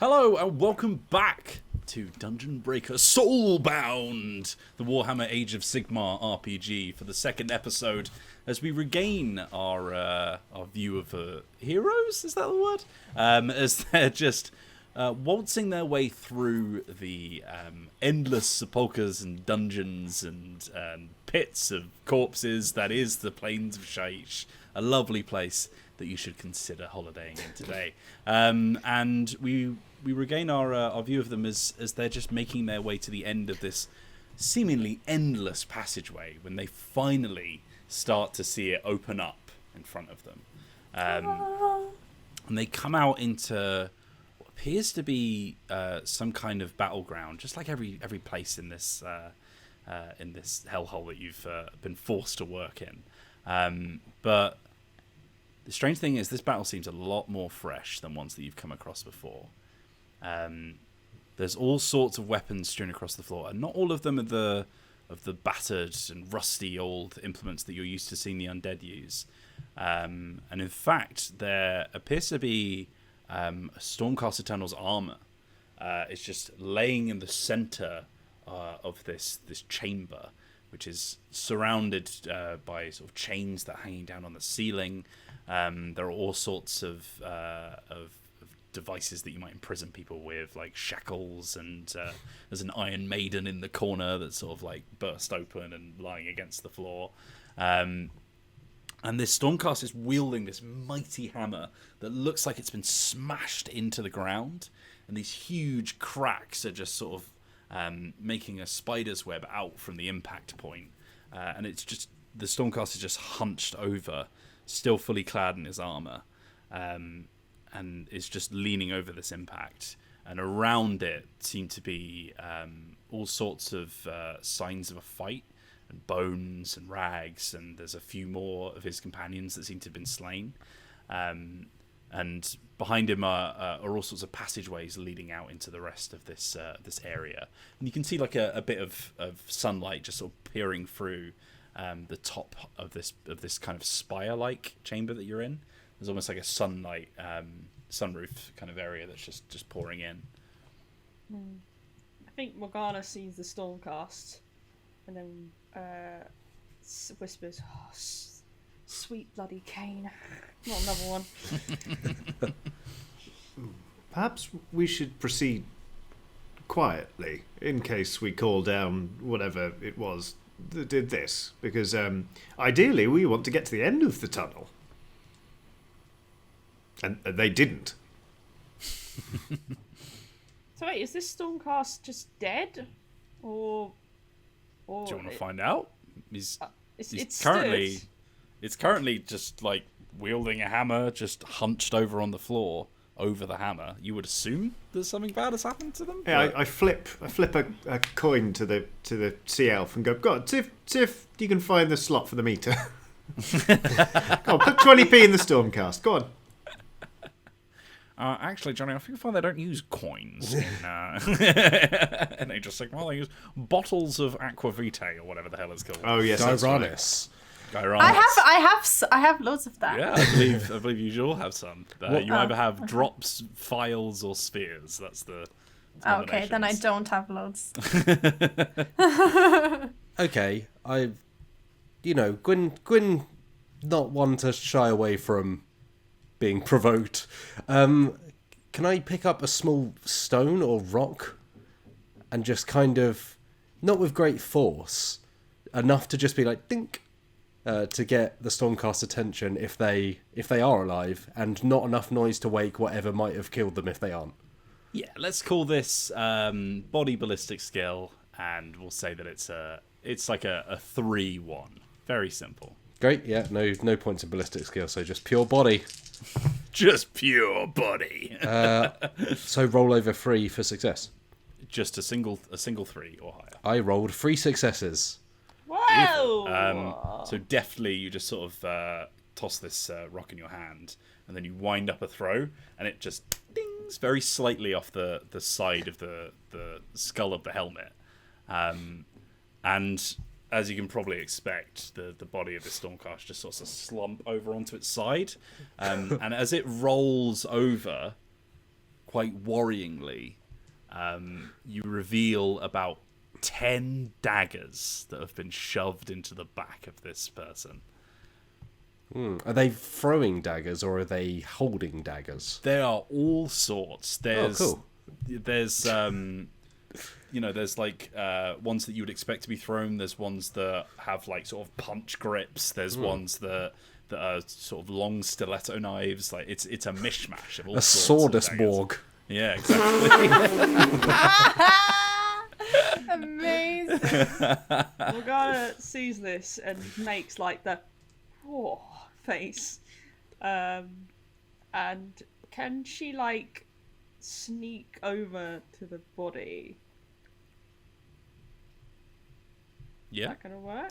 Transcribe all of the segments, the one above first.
Hello and welcome back to Dungeon Breaker Soulbound, the Warhammer Age of Sigmar RPG, for the second episode as we regain our view of heroes. Is that the word? As they're just waltzing their way through the endless sepulchres and dungeons and pits of corpses that is the Plains of Shyish, a lovely place that you should consider holidaying in today. And we regain our view of them as they're just making their way to the end of this seemingly endless passageway when they finally start to see it open up in front of them. And they come out into what appears to be some kind of battleground, just like every place in this hellhole that you've been forced to work in. But the strange thing is this battle seems a lot more fresh than ones that you've come across before. There's all sorts of weapons strewn across the floor, and not all of them are of the battered and rusty old implements that you're used to seeing the undead use. And in fact, there appears to be Stormcast Eternal's armor. It's just laying in the center of this chamber, which is surrounded by sort of chains that are hanging down on the ceiling. There are all sorts of devices that you might imprison people with, like shackles, and there's an Iron Maiden in the corner that's sort of like burst open and lying against the floor. And this Stormcast is wielding this mighty hammer that looks like it's been smashed into the ground, and these huge cracks are just sort of making a spider's web out from the impact point. And it's just, the Stormcast is just hunched over, still fully clad in his armor, and is just leaning over this impact. And around it seem to be all sorts of signs of a fight, and bones and rags, and there's a few more of his companions that seem to have been slain. And behind him are all sorts of passageways leading out into the rest of this area. And you can see like a bit of sunlight just sort of peering through the top of this kind of spire-like chamber that you're in. There's almost like a sunroof kind of area that's just pouring in. I think Morgana sees the Stormcast and then whispers, oh, sweet bloody Kane. Not another one. Perhaps we should proceed quietly in case we call down whatever it was that did this, because ideally we want to get to the end of the tunnel. And they didn't. So wait, is this Stormcast just dead? Or do you want to find out? It's currently... It's currently just like wielding a hammer, just hunched over on the floor over the hammer. You would assume that something bad has happened to them? Yeah, I flip a coin to the sea elf and go, God, see if you can find the slot for the meter. Go on, put 20p in the Stormcast. Go on. Actually, Johnny, I think they don't use coins in and Age of Sigmar. They use bottles of aquavitae or whatever the hell it's called. Oh yes, Gyranis. I have loads of that. Yeah, I believe you should all have some. You either have drops, phials, or spheres. That's the. Okay, then I don't have loads. Okay, Gwyn, not one to shy away from being provoked. Can I pick up a small stone or rock and just kind of, not with great force, enough to just be like dink, to get the Stormcast's attention if they are alive, and not enough noise to wake whatever might have killed them if they aren't? Yeah, let's call this body ballistic skill, and we'll say that it's like a 3-1. Very simple. Great, yeah, no points in ballistic skill, so just pure body. Just pure body. So roll over 3 for success. Just a single 3 or higher. I rolled 3 successes. Whoa! So deftly you just sort of toss this rock in your hand, and then you wind up a throw, and it just dings very slightly off the side of the skull of the helmet. And as you can probably expect, the body of the Stormcast just sort of slump over onto its side. And as it rolls over, quite worryingly, you reveal about 10 daggers that have been shoved into the back of this person. Are they throwing daggers or are they holding daggers? There are all sorts. There's, cool. There's, there's like ones that you would expect to be thrown. There's ones that have like sort of punch grips. There's ones that are sort of long stiletto knives. Like it's a mishmash of all sorts of daggers. Swordisborg. Yeah, exactly. Amazing. Morgana sees this and makes like the face. And can she like sneak over to the body? Is Yeah. that gonna work?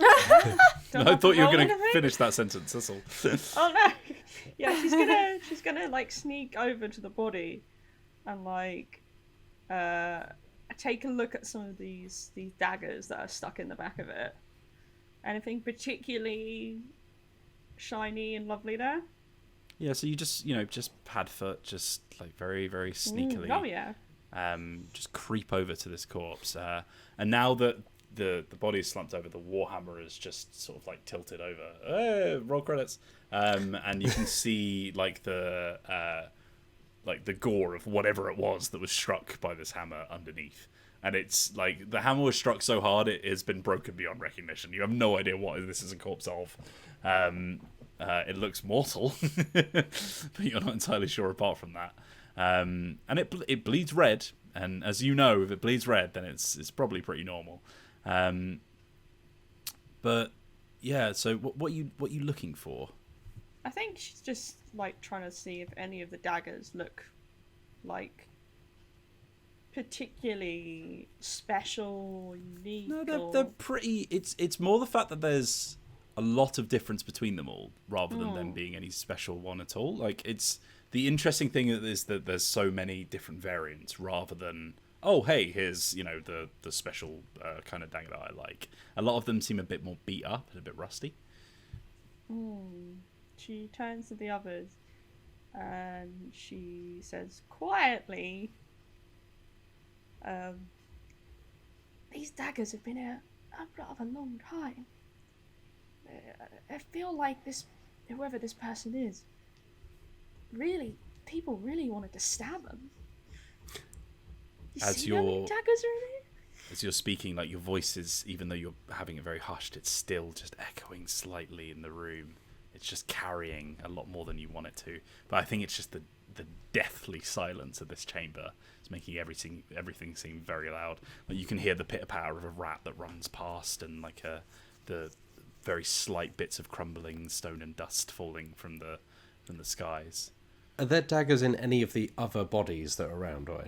No, I thought you were going to finish that sentence. That's all. Oh no! Yeah, she's gonna like sneak over to the body, and like take a look at some of these daggers that are stuck in the back of it. Anything particularly shiny and lovely there? Yeah, so you just pad foot, just like very, very sneakily. Oh yeah. Just creep over to this corpse, and now that the body is slumped over, the warhammer is just sort of like tilted over. Roll credits, and you can see like the gore of whatever it was that was struck by this hammer underneath. And it's like the hammer was struck so hard it has been broken beyond recognition. You have no idea what this is a corpse of. It looks mortal, but you're not entirely sure apart from that. And it bleeds red, and as you know, if it bleeds red, then it's probably pretty normal. But yeah, so what you looking for? I think she's just like trying to see if any of the daggers look like particularly special, unique. No, they're pretty. It's more the fact that there's a lot of difference between them all, rather than them being any special one at all. Like it's the interesting thing is that there's so many different variants, rather than hey, here's the special kind of dagger that I like. A lot of them seem a bit more beat up and a bit rusty. She turns to the others and she says quietly, these daggers have been here a rather long time. I feel like whoever this person is, people really wanted to stab them. You see how many daggers are in here? As you're speaking, like your voice is, even though you're having it very hushed, it's still just echoing slightly in the room. It's just carrying a lot more than you want it to. But I think it's just the deathly silence of this chamber. It's making everything seem very loud. Like you can hear the pitter-patter of a rat that runs past, and like the very slight bits of crumbling stone and dust falling from the skies. Are there daggers in any of the other bodies that are around, or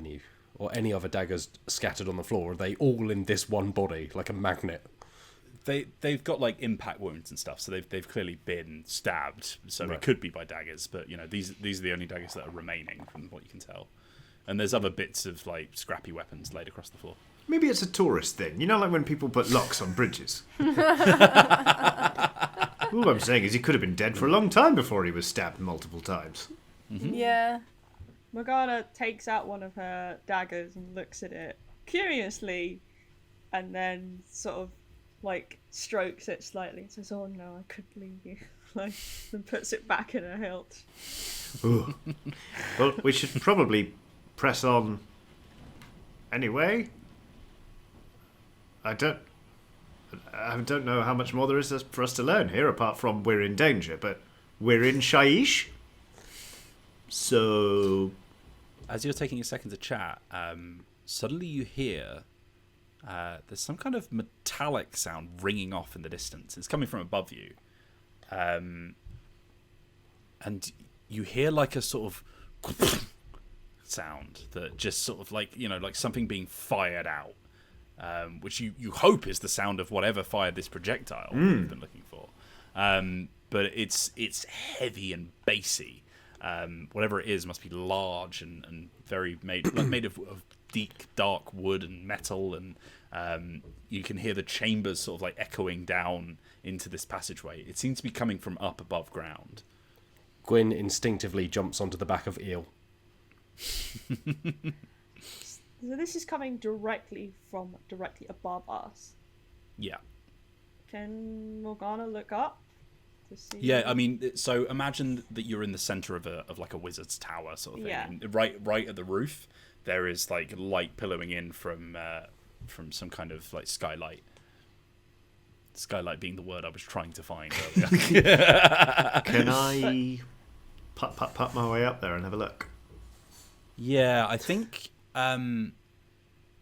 any other daggers scattered on the floor? Are they all in this one body, like a magnet? They've got like impact wounds and stuff, so they've clearly been stabbed. So Right. It could be by daggers, but these are the only daggers that are remaining from what you can tell. And there's other bits of like scrappy weapons laid across the floor. Maybe it's a tourist thing. Like when people put locks on bridges. All I'm saying is he could have been dead for a long time before he was stabbed multiple times. Mm-hmm. Yeah. Morgana takes out one of her daggers and looks at it curiously, and then sort of like strokes it slightly and says, "Oh no, I couldn't leave you." And puts it back in her hilt. Ooh. Well, we should probably press on anyway. I don't know how much more there is for us to learn here, apart from we're in danger, but we're in Shyish. So, as you're taking a second to chat, suddenly you hear there's some kind of metallic sound ringing off in the distance. It's coming from above you, and you hear like a sort of sound that just sort of like like something being fired out, which you hope is the sound of whatever fired this projectile you've been looking for. But it's heavy and bassy. Whatever it is must be large and very made of deep dark wood and metal, and you can hear the chambers sort of like echoing down into this passageway. It seems to be coming from up above ground. Gwyn instinctively jumps onto the back of Eel. So this is coming directly above us. Yeah. Can Morgana look up to see? Yeah, I mean, so imagine that you're in the center of like a wizard's tower sort of thing. Yeah. And right at the roof, there is like light pillowing in from some kind of like skylight. Skylight being the word I was trying to find earlier. Can I put my way up there and have a look? Yeah, I think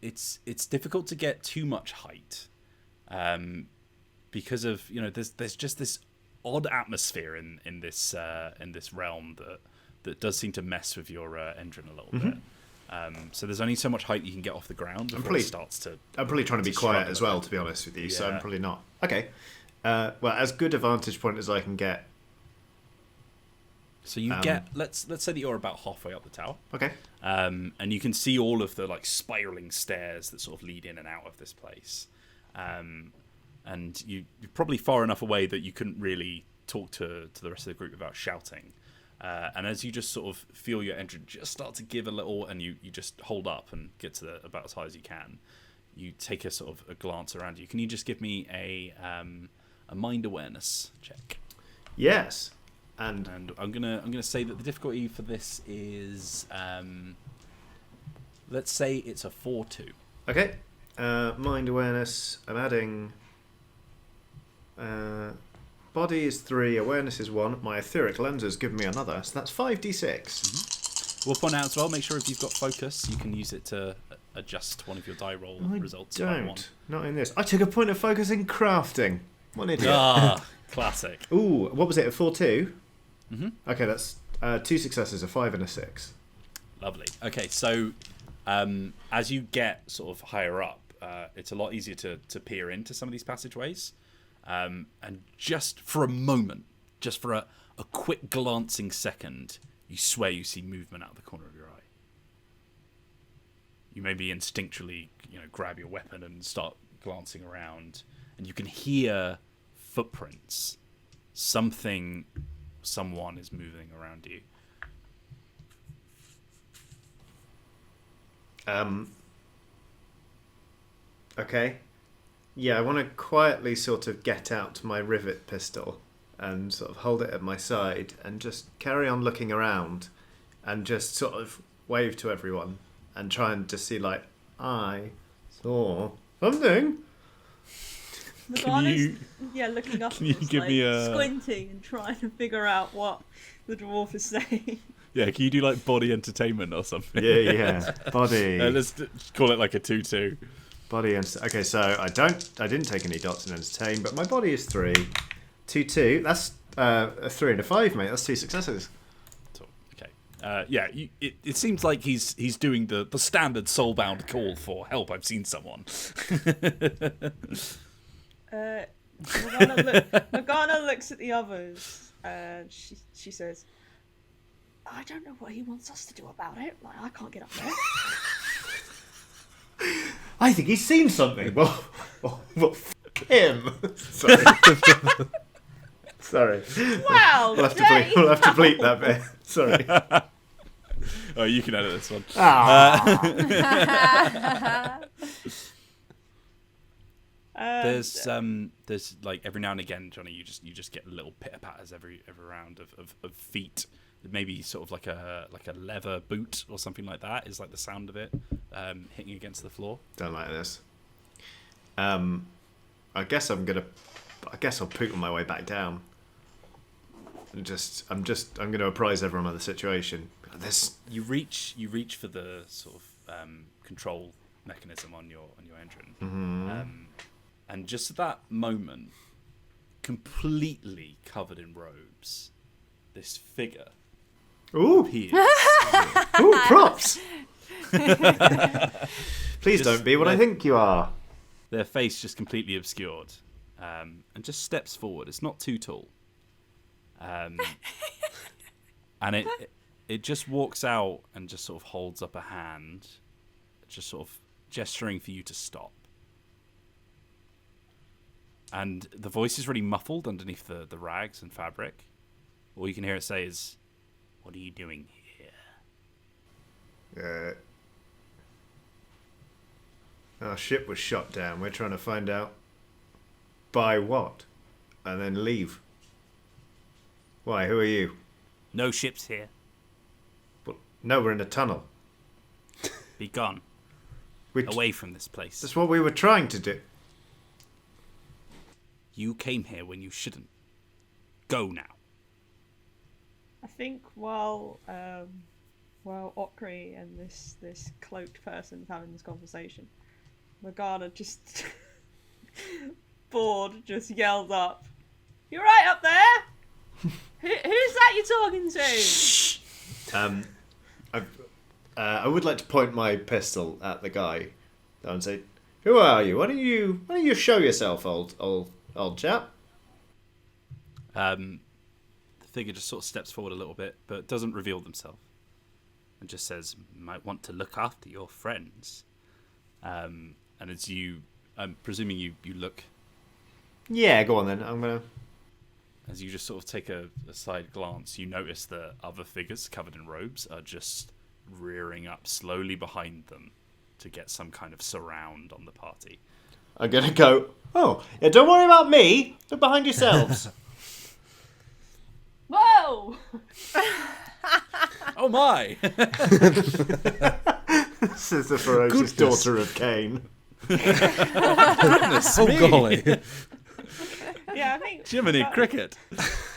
it's difficult to get too much height, because of there's just this odd atmosphere in this realm that does seem to mess with your engine a little bit. So there's only so much height you can get off the ground before it starts to. I'm probably trying to be quiet as well, to be honest with you. So I'm probably not. Okay. Well, as good a vantage point as I can get. So you get let's say that you're about halfway up the tower. Okay. And you can see all of the like spiraling stairs that sort of lead in and out of this place. And you're probably far enough away that you couldn't really talk to the rest of the group without shouting. And as you just sort of feel your engine just start to give a little, and you just hold up and get to about as high as you can, you take a sort of a glance around you. Can you just give me a mind awareness check? Yes. And I'm gonna say that the difficulty for this is, let's say it's a 4-2. Okay. Mind awareness. I'm adding. Body is 3, awareness is 1. My etheric lens has given me another, so that's 5d6. We'll point out as well. Make sure if you've got focus, you can use it to adjust one of your die roll results. By one. Not in this. I took a point of focus in crafting. What an idiot. Ah, classic. Ooh, what was it? A 4-2? Mm-hmm. Okay, that's 2 successes, a 5 and a 6. Lovely. Okay, so as you get sort of higher up, it's a lot easier to peer into some of these passageways. And just for a moment, just for a quick glancing second, you swear you see movement out of the corner of your eye. You maybe instinctually, grab your weapon and start glancing around, and you can hear footprints. Someone is moving around you. Okay. Yeah, I want to quietly sort of get out my rivet pistol and sort of hold it at my side and just carry on looking around and just sort of wave to everyone and try and just see, like, I saw something. Morgana's looking up can and you just, give me a- squinting and trying to figure out what the dwarf is saying. Yeah, can you do like body entertainment or something? Yeah. Body. Let's call it like a 2-2. Body and okay, so I didn't take any dots in entertain, but my body is 3. 2-2. That's a 3 and a 5, mate. That's 2 successes. Okay. It seems like he's doing the standard Soulbound call for help. I've seen someone. Morgana looks at the others and she says, I don't know what he wants us to do about it. Like, I can't get up there. I think he's seen something. Well, f- him. Sorry. Sorry. Wow. We'll have to bleep that bit. Sorry. Oh, you can edit this one. There's like every now and again, Johnny, you just get little pitter patters every round of feet. Maybe sort of like a leather boot or something like that is like the sound of it hitting against the floor. Don't like this. I guess I'll poop on my way back down. I'm gonna apprise everyone of the situation. You reach for the sort of control mechanism on your engine. Mm-hmm. And just at that moment, completely covered in robes, this figure appears. Ooh, props! Please don't be what I think you are. Their face just completely obscured, and just steps forward. It's not too tall, and it just walks out and just sort of holds up a hand, just sort of gesturing for you to stop. And the voice is really muffled underneath the rags and fabric. All you can hear it say is, "What are you doing here?" Our ship was shot down. We're trying to find out by what, and then leave. Why? Who are you? No ships here. Well, no, we're in a tunnel. Be gone. Away from this place. That's what we were trying to do. You came here when you shouldn't. Go now. I think while Okri and this cloaked person is having this conversation, Morgana just bored just yells up, "You right up there? Who's that you're talking to?" I would like to point my pistol at the guy and say, "Who are you? Why don't you show yourself, old chap?" The figure just sort of steps forward a little bit, but doesn't reveal themselves, and just says, "Might want to look after your friends." And as I'm presuming you look. Yeah, go on then. I'm gonna. As you just sort of take a side glance, you notice that other figures covered in robes are just rearing up slowly behind them to get some kind of surround on the party. I'm gonna go, "Oh, yeah, don't worry about me. Look behind yourselves." Whoa! Oh my! This is the ferocious daughter of Cain. Goodness Oh me. golly! Yeah, I think Jiminy Cricket.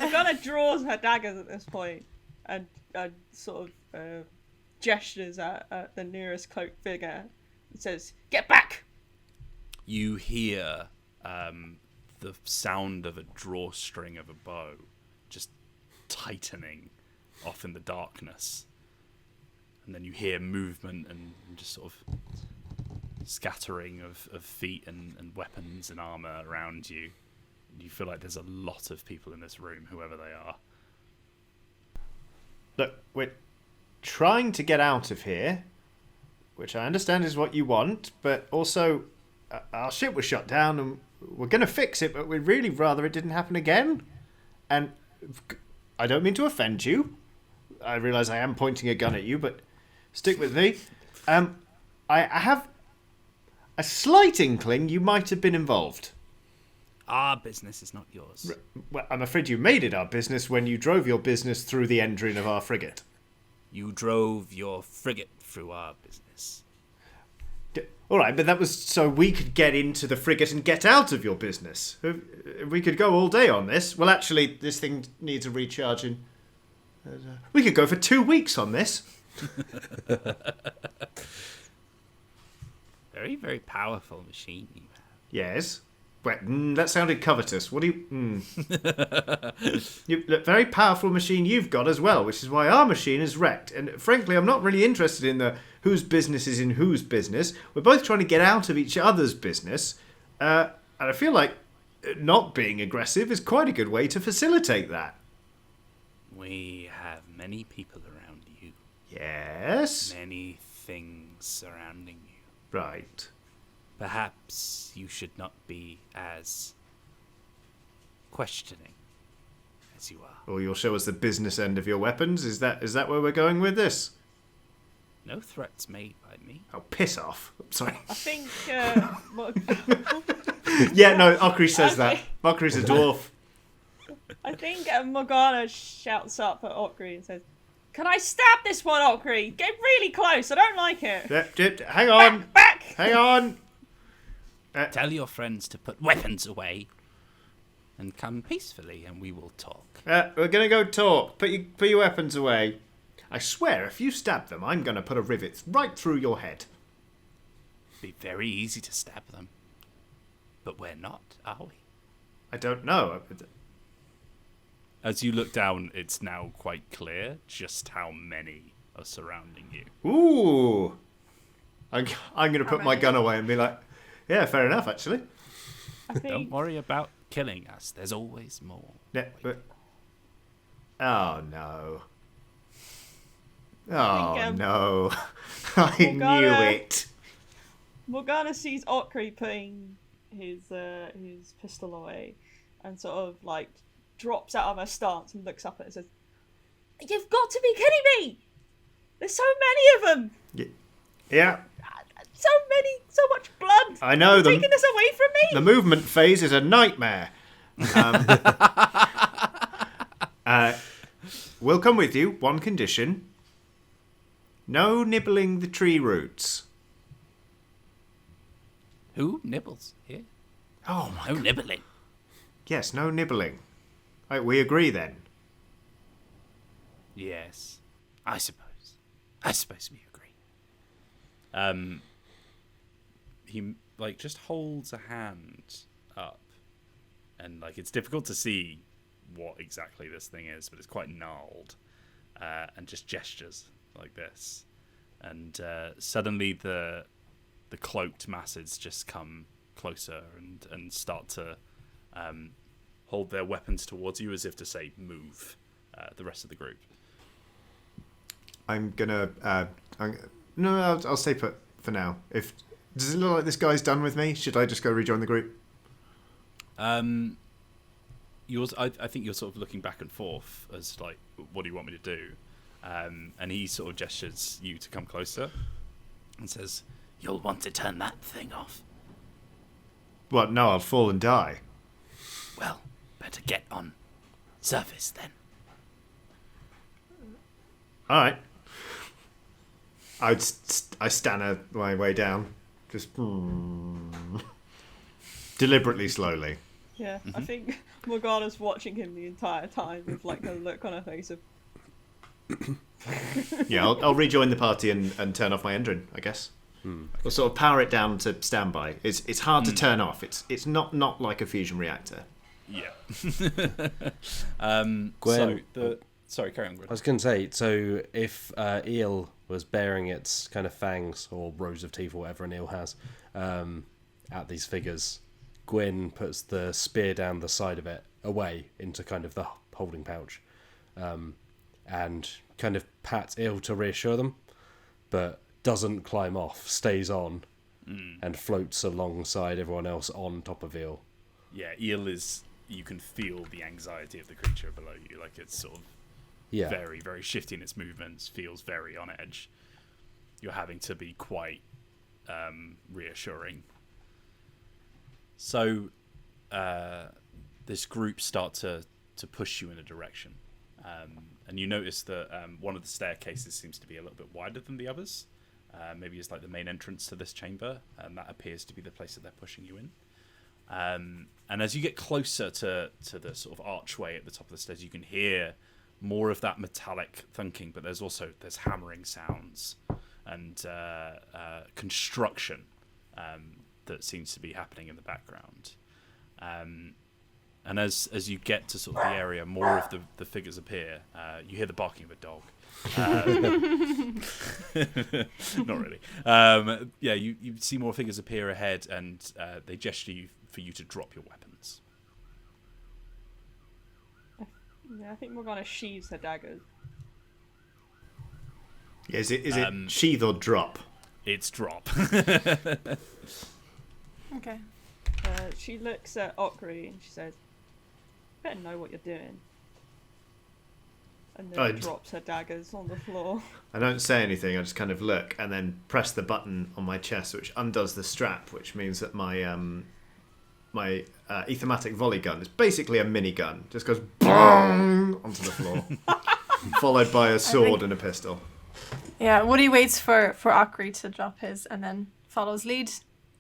Morgana draws her daggers at this point and sort of gestures at the nearest cloaked figure and says, "Get back!" You hear the sound of a drawstring of a bow just tightening off in the darkness. And then you hear movement and just sort of scattering of feet and weapons and armor around you. You feel like there's a lot of people in this room, whoever they are. Look, we're trying to get out of here, which I understand is what you want, but also our ship was shut down and we're going to fix it, but we'd really rather it didn't happen again. And I don't mean to offend you. I realise I am pointing a gun at you, but stick with me. I have a slight inkling you might have been involved. Our business is not yours. Well, I'm afraid you made it our business when you drove your business through the engine of our frigate. You drove your frigate through our business. All right, but that was so we could get into the frigate and get out of your business. We could go all day on this. Well, actually, this thing needs a recharge in... we could go for 2 weeks on this. Very, very powerful machine you have. Yes. Well, that sounded covetous. What do you... you look, very powerful machine you've got as well, which is why our machine is wrecked. And frankly, I'm not really interested in the whose business is in whose business. We're both trying to get out of each other's business. And I feel like not being aggressive is quite a good way to facilitate that. We have many people around you. Yes. Many things surrounding you. Right. Perhaps you should not be as questioning as you are. Or you'll show us the business end of your weapons? Is that where we're going with this? No threats made by me. Oh, piss off. Sorry. I think. Yeah, no, Okri says that. Okri's a dwarf. I think Morgana shouts up at Okri and says, "Can I stab this one, Okri? Get really close. I don't like it." Hang on. Back! Hang on. Tell your friends to put weapons away and come peacefully, and we will talk. We're gonna go talk. Put your weapons away. I swear, if you stab them, I'm gonna put a rivet right through your head. Be very easy to stab them. But we're not, are we? I don't know. As you look down, it's now quite clear just how many are surrounding you. Ooh. I'm gonna put my gun away and be like, yeah, fair enough, actually. I think. Don't worry about killing us. There's always more. Yeah, but... Oh, no. Oh, think, no. I knew Morgana- it. Morgana sees Okri putting his pistol away and sort of like drops out of her stance and looks up at it and says, "You've got to be kidding me! There's so many of them! Yeah, So much blood. I know them. Taking this away from me. The movement phase is a nightmare. We'll come with you. One condition. No nibbling the tree roots. Who nibbles here? Oh my No nibbling. Yes, no nibbling. Right, we agree then. Yes, I suppose we agree. He like just holds a hand up, and like it's difficult to see what exactly this thing is, but it's quite gnarled, and just gestures like this, and suddenly the cloaked masses just come closer and start to hold their weapons towards you as if to say move. The rest of the group. I'm gonna. I'll stay put for now. Does it look like this guy's done with me? Should I just go rejoin the group? I think you're sort of looking back and forth as like, what do you want me to do? And he sort of gestures you to come closer and says, "You'll want to turn that thing off." What? No, I'll fall and die. Well, better get on surface then. All right. I stanner my way down, just deliberately, slowly. Yeah, I think Morgana's watching him the entire time with like a look on her face of. Yeah, I'll rejoin the party and turn off my engine, I guess. We'll sort of power it down to standby. It's hard to turn off. It's not like a fusion reactor. Yeah. Gwen. Sorry, carry on, Gwen. I was going to say, so if eel was baring its kind of fangs or rows of teeth or whatever an eel has at these figures, Gwyn puts the spear down the side of it away into kind of the holding pouch and kind of pats eel to reassure them, but doesn't climb off, stays on and floats alongside everyone else on top of eel. Yeah, eel is... You can feel the anxiety of the creature below you. Like it's sort of very, very shifty in its movements, feels very on edge. You're having to be quite reassuring. So this group start to push you in a direction. And you notice that one of the staircases seems to be a little bit wider than the others. Maybe it's like the main entrance to this chamber, and that appears to be the place that they're pushing you in. And as you get closer to the sort of archway at the top of the stairs, you can hear more of that metallic thunking, but there's hammering sounds and construction that seems to be happening in the background. And as you get to sort of the area, more of the figures appear. You hear the barking of a dog. Not really. You see more figures appear ahead, and they gesture for you to drop your weapons. Yeah, I think Morgana sheathes her daggers. Yeah, is it sheath or drop? It's drop. Okay. She looks at Okri and she says, "Better know what you're doing." And then drops her daggers on the floor. I don't say anything. I just kind of look and then press the button on my chest, which undoes the strap, which means that my my ethermatic volley gun is basically a minigun. Just goes BOOM onto the floor, followed by a sword and a pistol. Yeah, Woody waits for Akri to drop his and then follows lead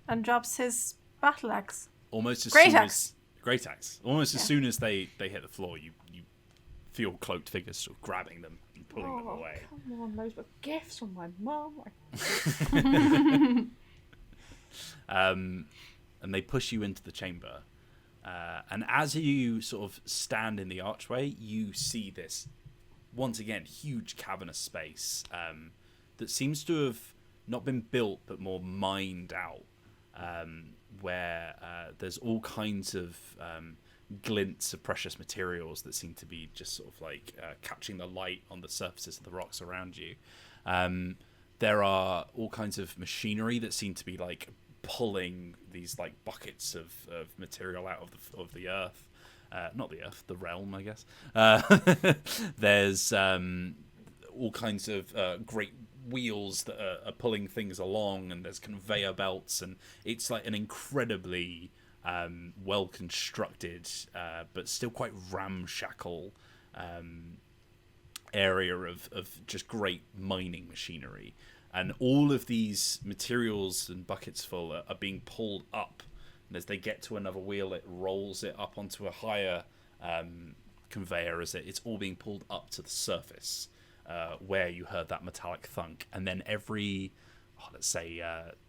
and drops his battle axe. Almost as Great soon axe. as Great axe. Almost as soon as they hit the floor, you feel cloaked figures sort of grabbing them and pulling them away. Come on, those were gifts from my mum. And they push you into the chamber. And as you sort of stand in the archway, you see this, once again, huge cavernous space that seems to have not been built, but more mined out, where there's all kinds of glints of precious materials that seem to be just sort of like catching the light on the surfaces of the rocks around you. There are all kinds of machinery that seem to be like pulling these like buckets of material out of the earth. Not the earth, the realm, I guess. There's all kinds of great wheels that are pulling things along, and there's conveyor belts, and it's like an incredibly well constructed but still quite ramshackle area of just great mining machinery. And all of these materials and buckets full are being pulled up, and as they get to another wheel, it rolls it up onto a higher conveyor as it's all being pulled up to the surface, where you heard that metallic thunk. And then every, let's say,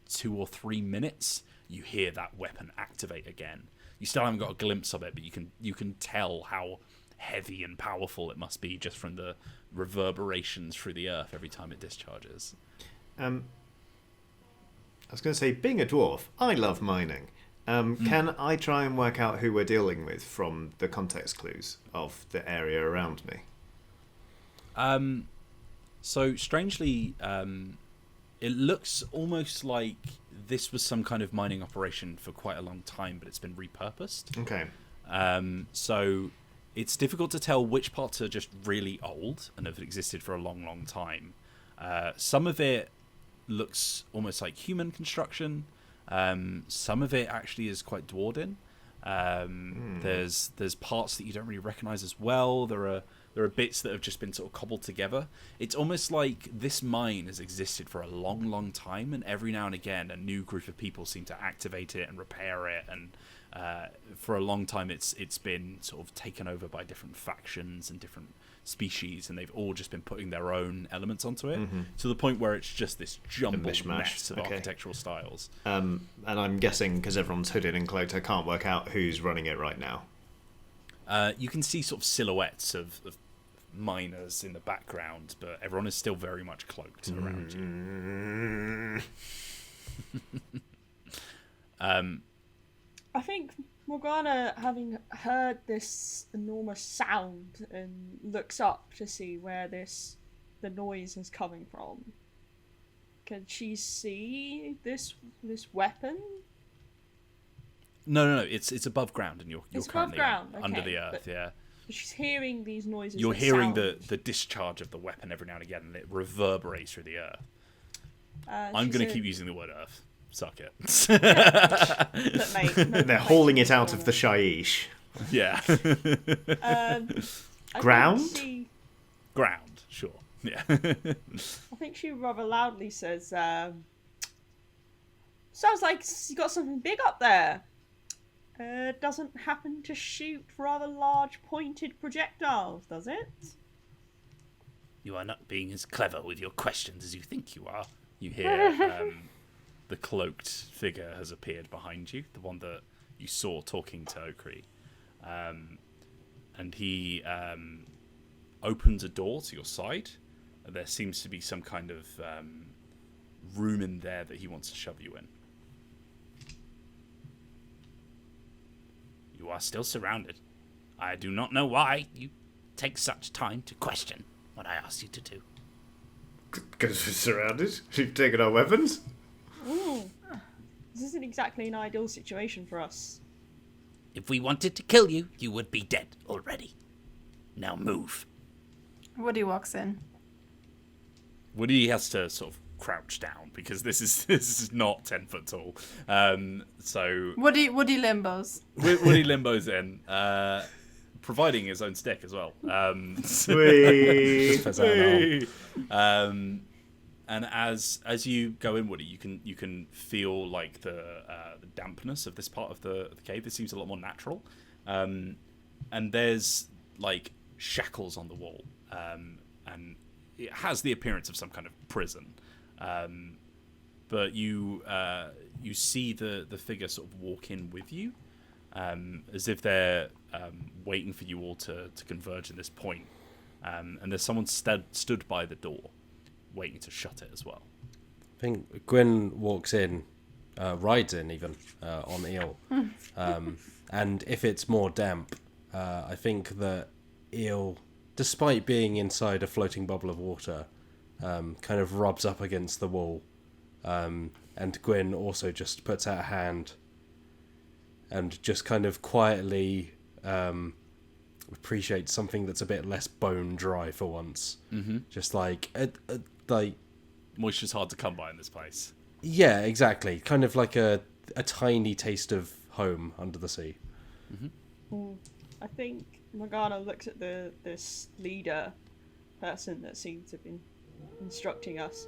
2 or 3 minutes, you hear that weapon activate again. You still haven't got a glimpse of it, but you can tell how heavy and powerful it must be just from the reverberations through the earth every time it discharges. I was going to say, being a dwarf, I love mining. Can I try and work out who we're dealing with from the context clues of the area around me? So strangely, it looks almost like this was some kind of mining operation for quite a long time, but it's been repurposed. Okay. So it's difficult to tell which parts are just really old and have existed for a long, long time. Some of it looks almost like human construction. Some of it actually is quite Dwarden. There's parts that you don't really recognize as well. There are bits that have just been sort of cobbled together. It's almost like this mine has existed for a long, long time, and every now and again a new group of people seem to activate it and repair it, and for a long time it's been sort of taken over by different factions and different species, and they've all just been putting their own elements onto it, to the point where it's just this jumbled mess of architectural styles. And I'm guessing, because everyone's hooded and cloaked, I can't work out who's running it right now. You can see sort of silhouettes of miners in the background, but everyone is still very much cloaked around you. I think Morgana, having heard this enormous sound, and looks up to see where the noise is coming from. Can she see this weapon? No, it's above ground, and you're currently ground. under Okay, the earth. Yeah, she's hearing these noises. you're that hearing sound. the discharge of the weapon every now and again, and it reverberates through the earth. I'm She going to said- keep using the word earth. Suck it. Look, mate, They're hauling it out of the Shyish. Yeah. I Ground? think Ground, sure. Yeah. I think she rather loudly says, "Sounds like you got something big up there. Doesn't happen to shoot rather large pointed projectiles, does it?" You are not being as clever with your questions as you think you are. You hear the cloaked figure has appeared behind you, the one that you saw talking to Okri. And he opens a door to your side. There seems to be some kind of room in there that he wants to shove you in. You are still surrounded. I do not know why you take such time to question what I asked you to do. Because we're surrounded. We've taken our weapons. Ooh. This isn't exactly an ideal situation for us. If we wanted to kill you, you would be dead already. Now move. Woody walks in. Woody has to sort of crouch down because this is not 10 foot tall. So Woody limbos. Woody limbo's in, providing his own stick as well. And as you go in, Woody, you can feel like the dampness of this part of the cave. This seems a lot more natural, and there's like shackles on the wall, and it has the appearance of some kind of prison. But you see the figure sort of walk in with you, as if they're waiting for you all to converge at this point. And there's someone stood by the door, waiting to shut it as well. I think Gwyn walks in, rides in even, on Eel. And if it's more damp, I think that Eel, despite being inside a floating bubble of water, kind of rubs up against the wall. And Gwyn also just puts out a hand and just kind of quietly appreciates something that's a bit less bone dry for once. Mm-hmm. Just like Moisture's hard to come by in this place. Yeah, exactly. Kind of like a tiny taste of home under the sea. I think Morgana looks at this leader person that seems to have been instructing us,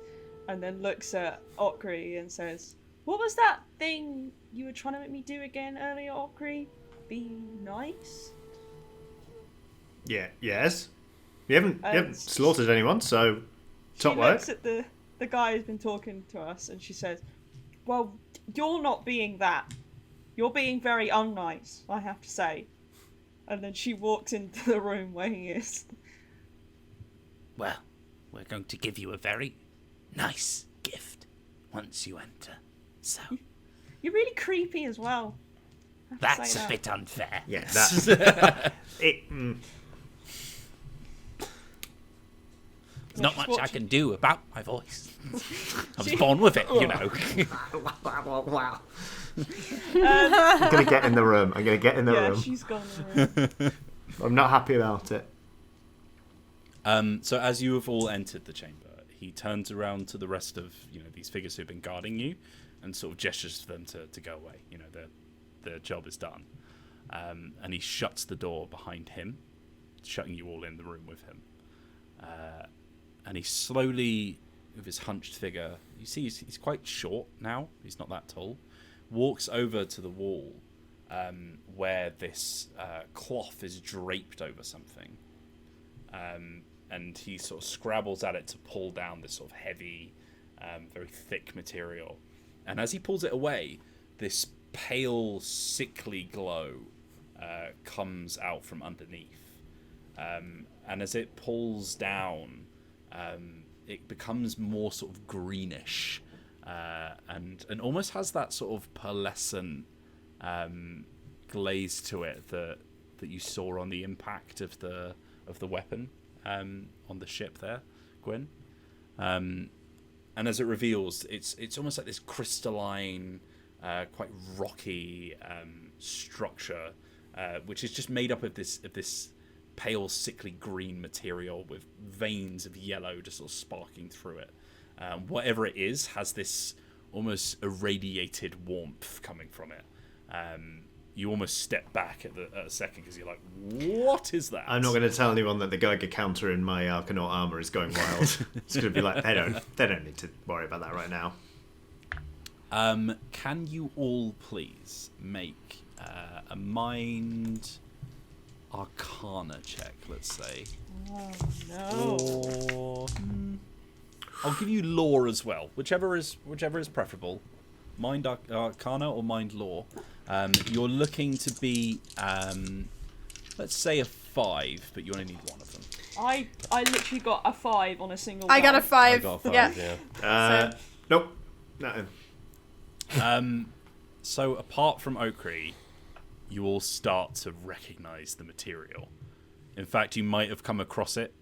and then looks at Okri and says, "What was that thing you were trying to make me do again earlier, Okri? Be nice?" Yeah. Yes. You haven't slaughtered anyone, so top She work. looks at the guy who's been talking to us, and she says, "Well, you're not being that. You're being very unnice, I have to say." And then she walks into the room where he is. Well, we're going to give you a very nice gift once you enter. So You're really creepy as well. I have to that's say a that. bit unfair. Yeah, that. There's not much I can do about my voice. I was She- born with it, you know. I'm gonna get in the room. Yeah, she's gone. I'm not happy about it. So as you have all entered the chamber, he turns around to the rest of these figures who've been guarding you, and sort of gestures to them to go away. Their job is done, and he shuts the door behind him, shutting you all in the room with him. And he slowly, with his hunched figure, you see he's quite short now. He's not that tall. Walks over to the wall where this cloth is draped over something. And he sort of scrabbles at it to pull down this sort of heavy, very thick material. And as he pulls it away, this pale, sickly glow comes out from underneath. And as it pulls down, it becomes more sort of greenish, and almost has that sort of pearlescent glaze to it that you saw on the impact of the weapon on the ship there, Gwyn. And as it reveals, it's almost like this crystalline, quite rocky structure, which is just made up of this pale, sickly green material with veins of yellow just sort of sparking through it. Whatever it is has this almost irradiated warmth coming from it. You almost step back at a second because you're like, what is that? I'm not going to tell anyone that the Geiger counter in my Arcanaut armor is going wild. It's going to be like, they don't need to worry about that right now. Can you all please make a mind Arcana check, let's say. Oh no. Or I'll give you lore as well, whichever is preferable. Mind Arcana or mind lore. You're looking to be, let's say a 5, but you only need one of them. I literally got a 5 on a single. I got a die. 5. I got a 5, yeah. Nope. Nothing. So apart from Okri, you all start to recognize the material. In fact, you might have come across it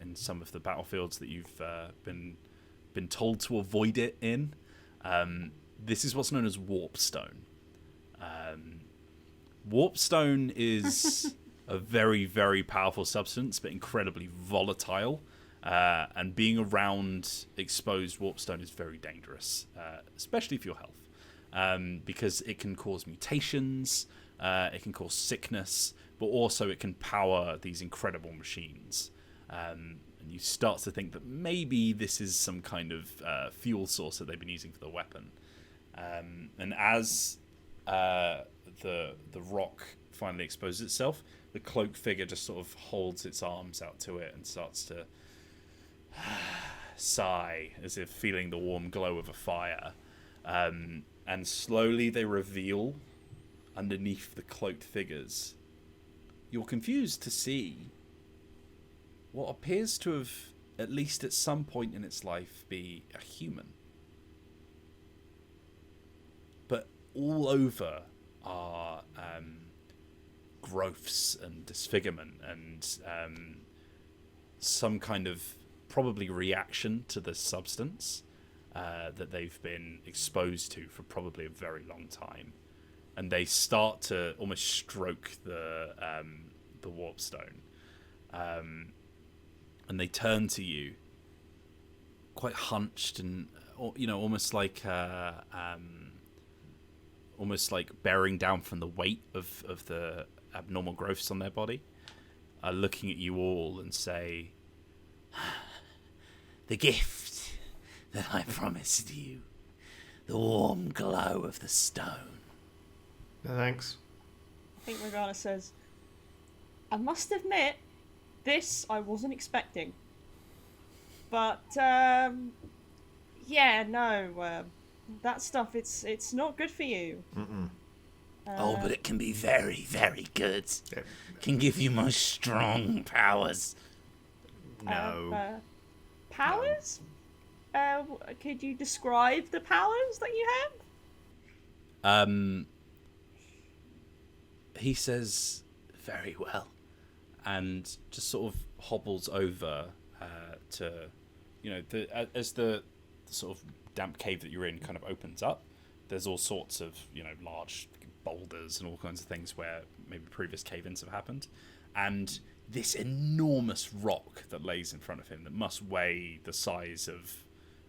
in some of the battlefields that you've been told to avoid it in. This is what's known as Warpstone. Warpstone is a very, very powerful substance, but incredibly volatile. And being around exposed Warpstone is very dangerous, especially for your health, because it can cause mutations, it can cause sickness, but also it can power these incredible machines. And you start to think that maybe this is some kind of fuel source that they've been using for the weapon. And as the rock finally exposes itself, the cloaked figure just sort of holds its arms out to it and starts to sigh, as if feeling the warm glow of a fire. And slowly they reveal underneath the cloaked figures. You're confused to see what appears to have, at least at some point in its life, be a human. But all over are growths and disfigurement and some kind of probably reaction to the substance that they've been exposed to for probably a very long time. And they start to almost stroke the Warpstone. And they turn to you. quite hunched and almost like bearing down from the weight of the abnormal growths on their body, are looking at you all and say, The gift that I promised you. The warm glow of the stone. No, thanks. I think Morgana says, I must admit, this I wasn't expecting. But, that stuff, it's not good for you. But it can be very, very good. Yeah. Can give you most strong powers. No. Powers? Could you describe the powers that you have? He says, very well, and just sort of hobbles over to, as the sort of damp cave that you're in kind of opens up, there's all sorts of, large boulders and all kinds of things where maybe previous cave-ins have happened, and this enormous rock that lays in front of him that must weigh the size of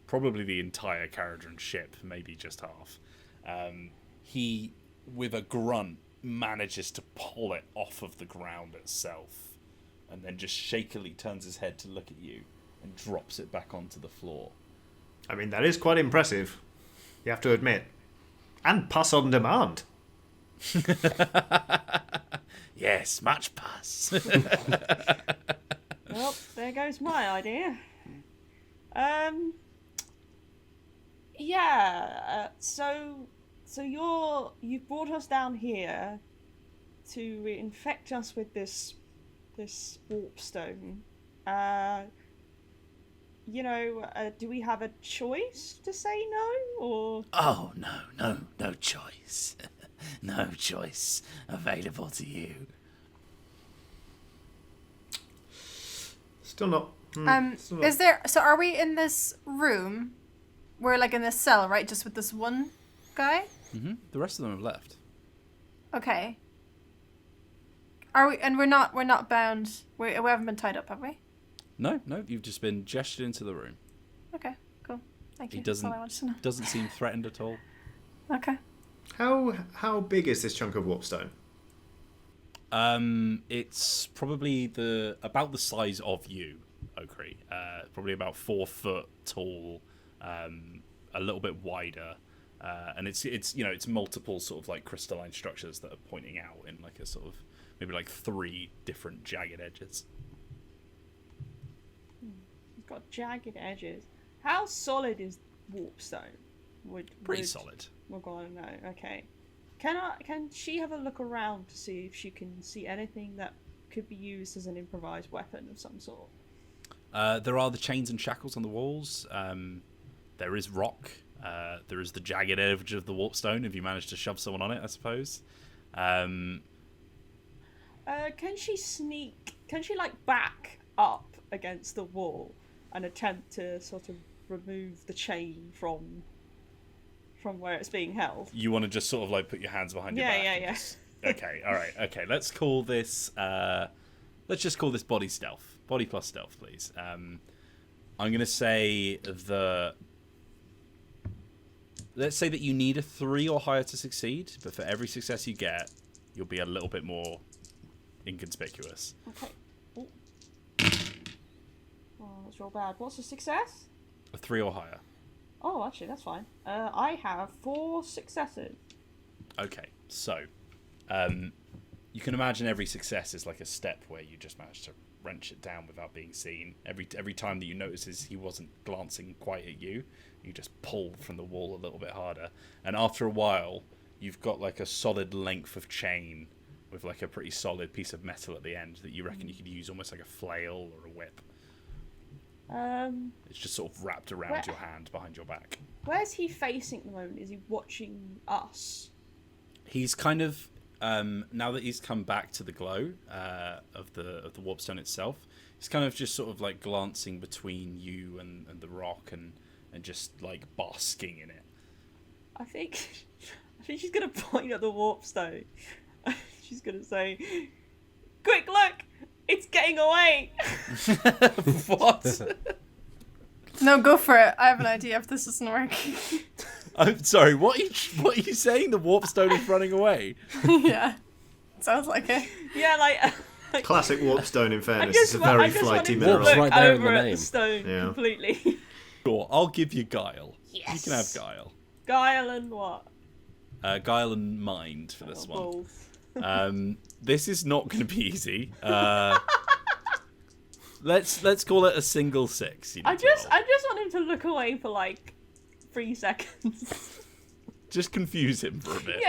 probably the entire Caradron ship, maybe just half. He, with a grunt, manages to pull it off of the ground itself, and then just shakily turns his head to look at you and drops it back onto the floor. I mean, that is quite impressive, you have to admit. And pass on demand. Yes, much pus. Well, there goes my idea. So you brought us down here to infect us with this warpstone. Do we have a choice to say no, or? Oh, no choice. No choice available to you. Still not. Still not. Is there? So are we in this room? We're like in this cell, right? Just with this one guy. Mm-hmm. The rest of them have left. Okay. Are we? And we're not bound. We haven't been tied up, have we? No, you've just been gestured into the room. Okay, cool. Thank you. He That's all I wanted to know. doesn't seem threatened at all. Okay. How big is this chunk of warpstone? It's probably about the size of you, Okri. Probably about 4 foot tall, a little bit wider, and it's multiple sort of like crystalline structures that are pointing out in like a sort of maybe like 3 different jagged edges. It's got jagged edges. How solid is warpstone? Pretty solid. We're going to know. Okay. Can she have a look around to see if she can see anything that could be used as an improvised weapon of some sort? There are the chains and shackles on the walls. There is rock. There is the jagged edge of the warpstone if you manage to shove someone on it, I suppose. Can she back up against the wall and attempt to sort of remove the chain from where it's being held? You want to just sort of like put your hands behind your back? Yeah. Okay, all right. Okay, let's call this. Let's just call this body stealth. Body plus stealth, please. I'm gonna say let's say that you need a 3 or higher to succeed, but for every success you get, you'll be a little bit more inconspicuous. Okay. Ooh. Oh, that's real bad. What's a success? A 3 or higher. Oh, actually, that's fine. I have 4 successes. Okay, so you can imagine every success is like a step where you just managed to wrench it down without being seen. Every time that you notice he wasn't glancing quite at you, you just pull from the wall a little bit harder. And after a while, you've got like a solid length of chain with like a pretty solid piece of metal at the end that you reckon you could use almost like a flail or a whip. It's just sort of wrapped around your hand behind your back. Where's he facing at the moment? Is he watching us? He's kind of now that he's come back to the glow of the warpstone itself, he's kind of just sort of like glancing between you and the rock and just like basking in it. I think she's gonna point at the warpstone. She's gonna say, "Quick, look! It's getting away!" What? No, go for it. I have an idea if this doesn't work. I'm sorry. What are you saying? The Warpstone is running away. Yeah. Sounds like it. Yeah, like Classic Warpstone, in I fairness. just, It's a I very just flighty wanted to mineral. look right there in over the at name. the stone Yeah. completely. Sure, I'll give you Guile. Yes. You can have Guile. Guile and what? Guile and Mind for this Oh, one. balls. This is not going to be easy. Let's call it a single 6. I just want him to look away for like 3 seconds. Just confuse him for a bit.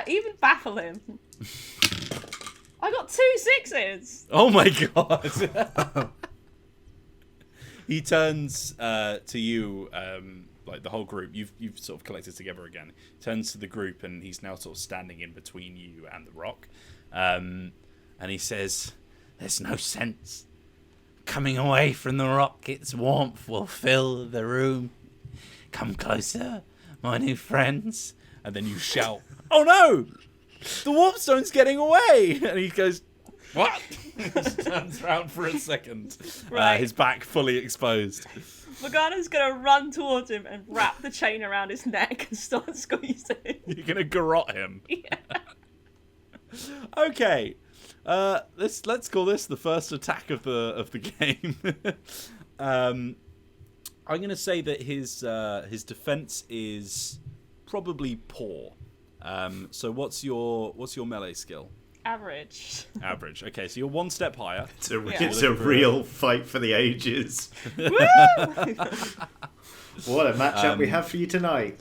Even baffle him. I got 2 6s. Oh my god. He turns to you, like the whole group. You've sort of collected together again. Turns to the group, and he's now sort of standing in between you and the rock. And he says, There's no sense coming away from the rock. Its warmth will fill the room. Come closer, my new friends. and then you shout, "Oh no! The Warpstone's getting away!" And he goes, "What?" Just turns around for a second. Right. His back fully exposed. Morgana's gonna run towards him and wrap the chain around his neck and start squeezing. You're gonna garrote him. Yeah. Okay. Let's call this the first attack of the game. I'm gonna say that his defense is probably poor. So what's your melee skill? Average. Average. Okay, so you're one step higher. It's a real fight for the ages. Woo! What a matchup we have for you tonight.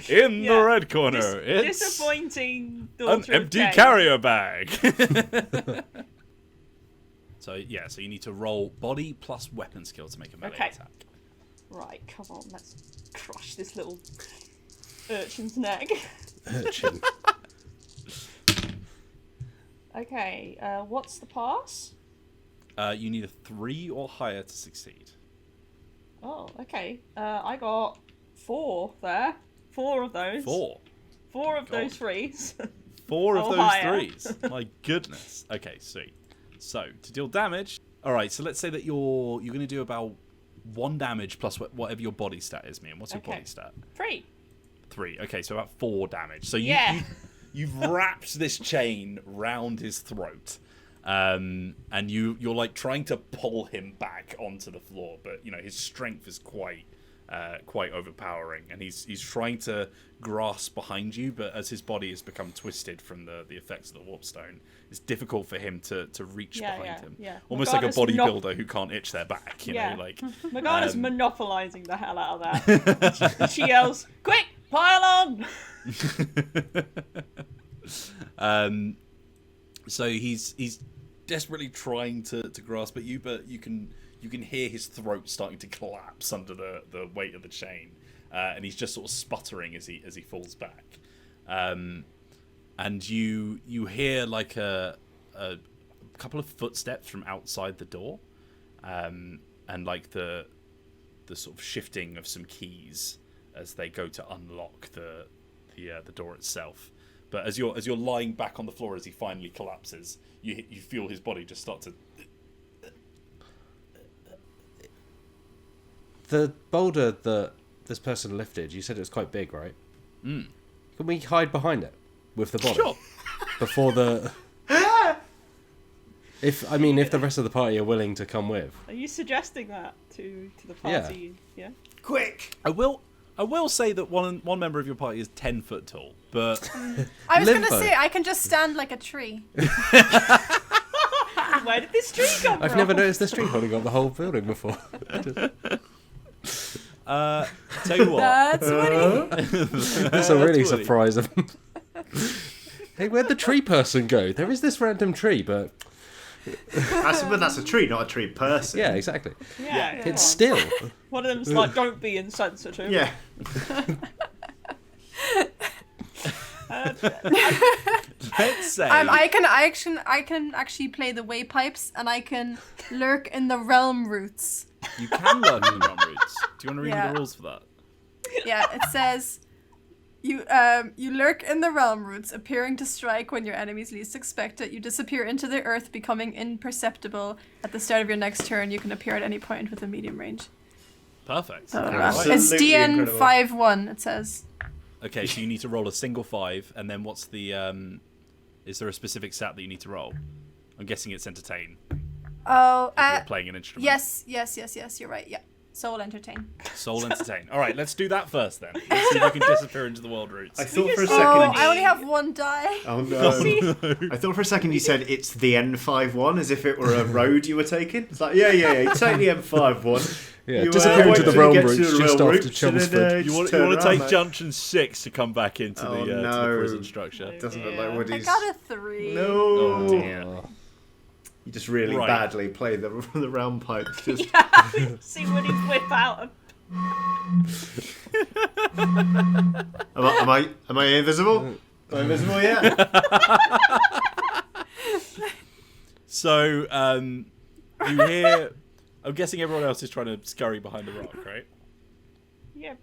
In Yeah. the red corner, it's Disappointing an daughter of empty Cain. carrier bag. So you need to roll body plus weapon skill to make a melee Okay. attack. Right, come on, let's crush this little urchin's neck. Urchin. Okay, what's the pass? You need a 3 or higher to succeed. Oh, okay. I got 4 there. 4 of those. 4. 4 of God. those 3s. 4 of Oh, those higher. 3s. My goodness. Okay, sweet. So to deal damage. All right. So let's say that you're going to do about 1 damage plus whatever your body stat is. Me, and what's your Okay. body stat? 3. 3. Okay, so about 4 damage. So you've wrapped this chain round his throat, and you're like trying to pull him back onto the floor, but you know his strength is quite overpowering, and he's trying to grasp behind you, but as his body has become twisted from the effects of the Warpstone, it's difficult for him to reach behind him. Yeah. Almost like a Morgana's bodybuilder who can't itch their back, you know, like Morgana's monopolising the hell out of that. She yells, "Quick, pile on!" So he's desperately trying to grasp at you, but you can hear his throat starting to collapse under the weight of the chain, and he's just sort of sputtering as he falls back. And you hear like a couple of footsteps from outside the door, and like the sort of shifting of some keys as they go to unlock the door itself. But as you're lying back on the floor as he finally collapses, you feel his body just start to. The boulder that this person lifted, you said it was quite big, right? Can we hide behind it with the body? Sure. Before the... If the rest of the party are willing to come with. Are you suggesting that to the party? Yeah. Quick! I will say that one member of your party is 10 foot tall, but I was going to Limbo. say, I can just stand like a tree. Where did this tree come I've from? never noticed this tree holding up the whole building before. tell you what. That's Woody. This will really That's Woody. surprise them. Hey, where'd the tree person go? There is this random tree, but... That's a tree, not a tree person. Yeah, exactly. Yeah, come It's on. still... One of them's like, "Don't be insensitive." Yeah. Let's say I can actually play the waypipes, and I can lurk in the realm roots. you can learn the realm roots. Do you want to read me Yeah. the rules for that? Yeah, it says, You lurk in the realm roots, appearing to strike when your enemies least expect it. You disappear into the earth, becoming imperceptible. At the start of your next turn, you can appear at any point with a medium range. Perfect. It's DN 5-1, it says. Okay, so you need to roll a single 5, and then what's the... is there a specific stat that you need to roll? I'm guessing it's entertain. Oh, If you're playing an instrument. Yes, you're right, yeah. Soul entertain. Soul entertain. All right, let's do that first then. Let's see if we can disappear into the world roots. I thought for a Oh, second. I only have 1 die. Oh no! I thought for a second you said it's the N51 as if it were a road you were taking. It's like yeah. You take the N51. Yeah, You, disappear wait into the till you realm get to roots the just real after roots, and then, Chelmsford. You want turn to around, take mate. Junction 6 to come back into Oh, to the no. prison structure. Doesn't look Yeah. like I Woody's. got a 3. No. Oh, dear. You just really Right. badly play the round pipe. Just See Woody whip out a... am I invisible? Am I invisible yet? So, you hear... I'm guessing everyone else is trying to scurry behind the rock, right? Yeah,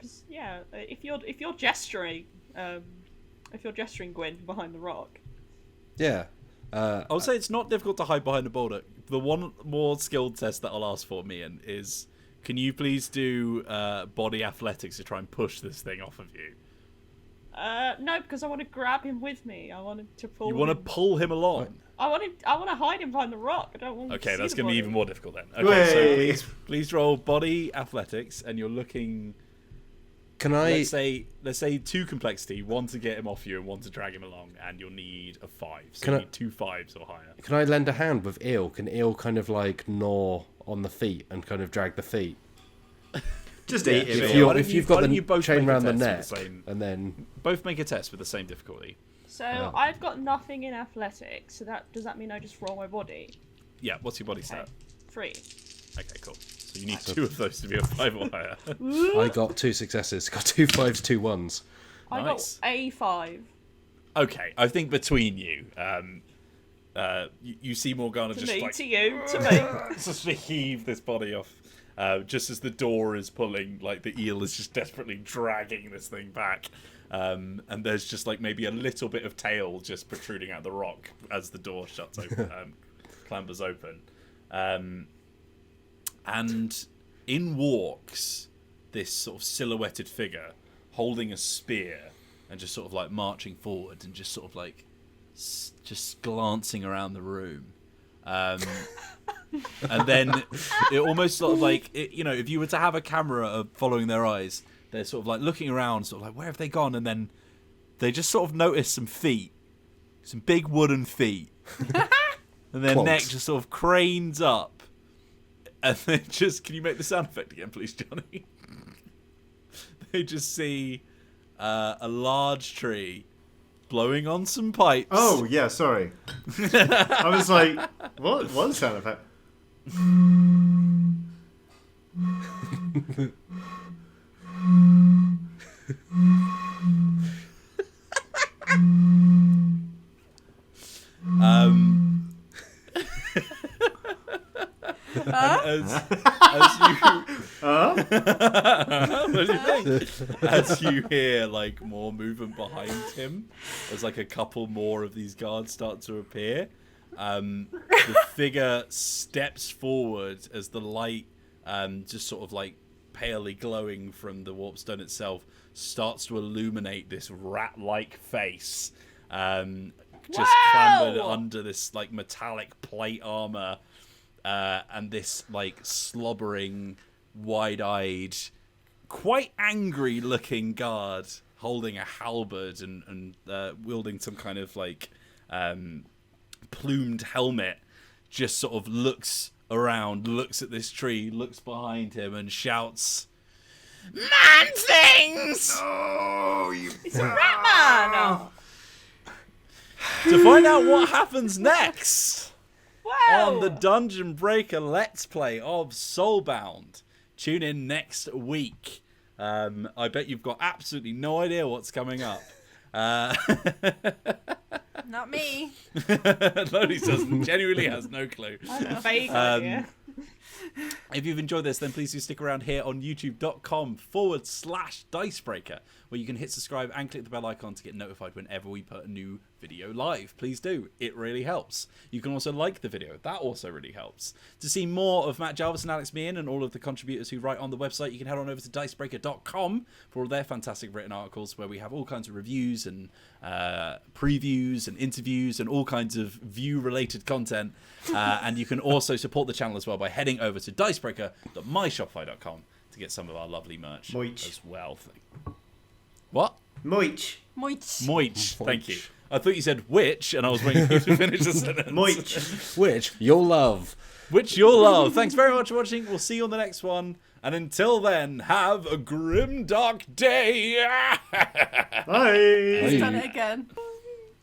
if you're gesturing, Gwyn, behind the rock. Yeah. I would say it's not difficult to hide behind a boulder. The one more skilled test that I'll ask for, Mian, is can you please do body athletics to try and push this thing off of you? No, because I want to grab him with me. I wanted to pull. You want to pull him along? I want to hide him behind the rock. I don't want. Okay, to that's going going to to be even more difficult then. Okay, Way. so please roll body athletics, and you're looking. Can I... Let's say 2 complexity, 1 to get him off you and 1 to drag him along, and you'll need a 5. So Can you I- need 2 5s or higher. Can I lend a hand with Eel? Can Eel kind of like gnaw on the feet and kind of drag the feet? Just Yeah, eat sure. him. Yeah, why don't If you- you've why got don't the you both chain make a around the test neck, with the same- and then Both make a test with the same difficulty. So I've got nothing in athletics. So does that mean I just roll my body? Yeah, what's your body stat? 3. Okay, cool. So you need 2 of those to be a 5 or higher. I got 2 successes. Got 2 5s, 2 1s. I Nice. got a 5. Okay, I think between you, you see Morgana To just me, like to you, to me. just to heave this body off. Just as the door is pulling, like the eel is just desperately dragging this thing back. And there's just like maybe a little bit of tail just protruding out the rock as the door shuts open, clambers open. And in walks this sort of silhouetted figure holding a spear and just sort of like marching forward and just sort of like just glancing around the room. And then it almost sort of like, if you were to have a camera following their eyes, they're sort of like looking around, sort of like, where have they gone? And then they just sort of notice some feet, some big wooden feet. And their Clogs. neck just sort of cranes up. And then can you make the sound effect again, please, Johnny? They just see a large tree blowing on some pipes. Oh yeah, sorry. I was like, what? What sound effect? And what do you think? As you hear like more movement behind him, as like a couple more of these guards start to appear, the figure steps forward as the light, just sort of like palely glowing from the warpstone itself, starts to illuminate this rat-like face, just clambered under this like metallic plate armor. And this like slobbering, wide-eyed, quite angry-looking guard holding a halberd and wielding some kind of like plumed helmet, just sort of looks around, looks at this tree, looks behind him, and shouts, "Man things!" Oh, you. It's a rat man! Oh. To find out what happens next Wow! on the Dungeon Breaker Let's Play of Soulbound. Tune in next week. I bet you've got absolutely no idea what's coming up. Not me. Lodi genuinely has no clue. I have a vague idea. If you've enjoyed this, then please do stick around here on youtube.com/Dicebreaker, where you can hit subscribe and click the bell icon to get notified whenever we put a new video live. Please do. It really helps. You can also like the video. That also really helps. To see more of Matt Jarvis and Alex Meehan and all of the contributors who write on the website, you can head on over to dicebreaker.com for all their fantastic written articles, where we have all kinds of reviews and previews and interviews and all kinds of view-related content. And you can also support the channel as well by heading over to dicebreaker.myshopify.com to get some of our lovely merch as well. What? Moich. Moich. Thank you. I thought you said which, and I was waiting for you to finish the sentence. Moich. Which you'll love. Which you'll love. Thanks very much for watching. We'll see you on the next one. And until then, have a grim, dark day. Bye. He's done it again.